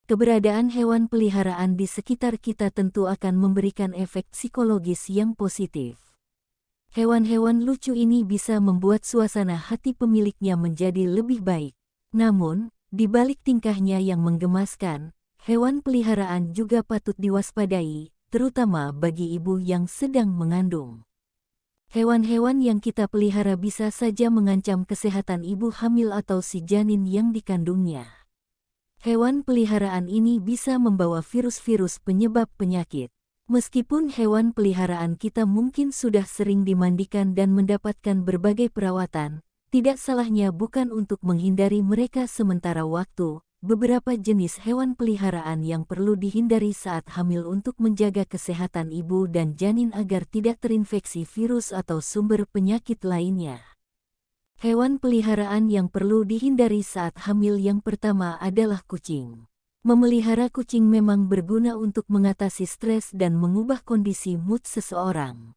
keberadaan hewan peliharaan di sekitar kita tentu akan memberikan efek psikologis yang positif. Hewan-hewan lucu ini bisa membuat suasana hati pemiliknya menjadi lebih baik. Namun, di balik tingkahnya yang menggemaskan, hewan peliharaan juga patut diwaspadai, terutama bagi ibu yang sedang mengandung. Hewan-hewan yang kita pelihara bisa saja mengancam kesehatan ibu hamil atau si janin yang dikandungnya. Hewan peliharaan ini bisa membawa virus-virus penyebab penyakit. Meskipun hewan peliharaan kita mungkin sudah sering dimandikan dan mendapatkan berbagai perawatan, tidak salahnya bukan untuk menghindari mereka sementara waktu. Beberapa jenis hewan peliharaan yang perlu dihindari saat hamil untuk menjaga kesehatan ibu dan janin agar tidak terinfeksi virus atau sumber penyakit lainnya. Hewan peliharaan yang perlu dihindari saat hamil yang pertama adalah kucing. Memelihara kucing memang berguna untuk mengatasi stres dan mengubah kondisi mood seseorang.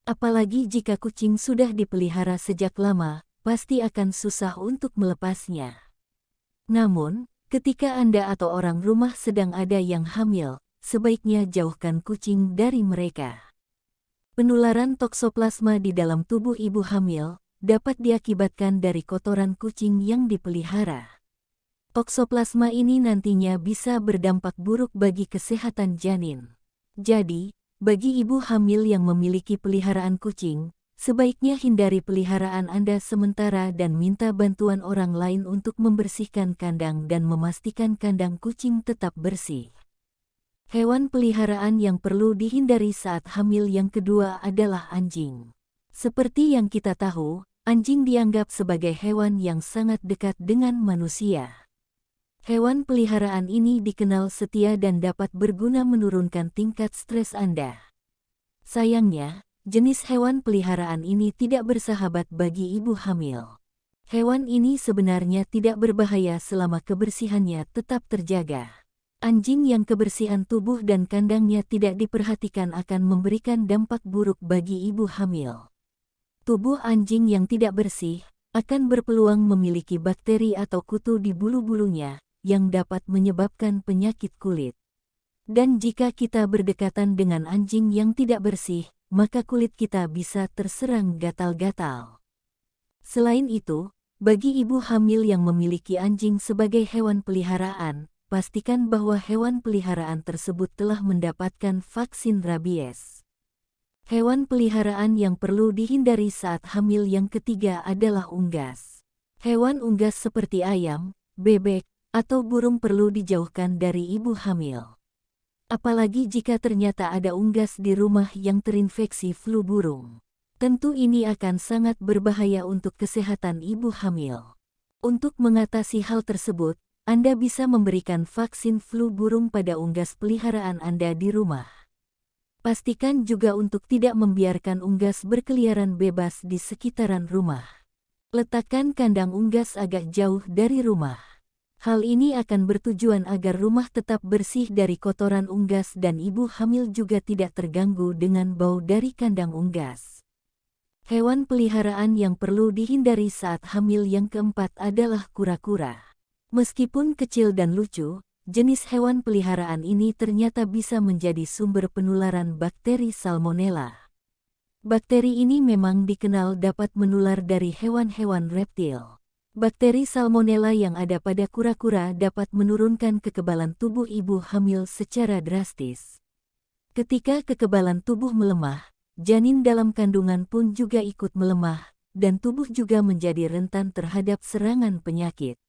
Apalagi jika kucing sudah dipelihara sejak lama, pasti akan susah untuk melepasnya. Namun, ketika Anda atau orang rumah sedang ada yang hamil, sebaiknya jauhkan kucing dari mereka. Penularan toksoplasma di dalam tubuh ibu hamil dapat diakibatkan dari kotoran kucing yang dipelihara. Toksoplasma ini nantinya bisa berdampak buruk bagi kesehatan janin. Jadi, bagi ibu hamil yang memiliki peliharaan kucing, sebaiknya hindari peliharaan Anda sementara dan minta bantuan orang lain untuk membersihkan kandang dan memastikan kandang kucing tetap bersih. Hewan peliharaan yang perlu dihindari saat hamil yang kedua adalah anjing. Seperti yang kita tahu, anjing dianggap sebagai hewan yang sangat dekat dengan manusia. Hewan peliharaan ini dikenal setia dan dapat berguna menurunkan tingkat stres Anda. Sayangnya, jenis hewan peliharaan ini tidak bersahabat bagi ibu hamil. Hewan ini sebenarnya tidak berbahaya selama kebersihannya tetap terjaga. Anjing yang kebersihan tubuh dan kandangnya tidak diperhatikan akan memberikan dampak buruk bagi ibu hamil. Tubuh anjing yang tidak bersih akan berpeluang memiliki bakteri atau kutu di bulu-bulunya yang dapat menyebabkan penyakit kulit. Dan jika kita berdekatan dengan anjing yang tidak bersih, maka kulit kita bisa terserang gatal-gatal. Selain itu, bagi ibu hamil yang memiliki anjing sebagai hewan peliharaan, pastikan bahwa hewan peliharaan tersebut telah mendapatkan vaksin rabies. Hewan peliharaan yang perlu dihindari saat hamil yang ketiga adalah unggas. Hewan unggas seperti ayam, bebek, atau burung perlu dijauhkan dari ibu hamil. Apalagi jika ternyata ada unggas di rumah yang terinfeksi flu burung. Tentu ini akan sangat berbahaya untuk kesehatan ibu hamil. Untuk mengatasi hal tersebut, Anda bisa memberikan vaksin flu burung pada unggas peliharaan Anda di rumah. Pastikan juga untuk tidak membiarkan unggas berkeliaran bebas di sekitaran rumah. Letakkan kandang unggas agak jauh dari rumah. Hal ini akan bertujuan agar rumah tetap bersih dari kotoran unggas dan ibu hamil juga tidak terganggu dengan bau dari kandang unggas. Hewan peliharaan yang perlu dihindari saat hamil yang keempat adalah kura-kura. Meskipun kecil dan lucu, jenis hewan peliharaan ini ternyata bisa menjadi sumber penularan bakteri Salmonella. Bakteri ini memang dikenal dapat menular dari hewan-hewan reptil. Bakteri Salmonella yang ada pada kura-kura dapat menurunkan kekebalan tubuh ibu hamil secara drastis. Ketika kekebalan tubuh melemah, janin dalam kandungan pun juga ikut melemah, dan tubuh juga menjadi rentan terhadap serangan penyakit.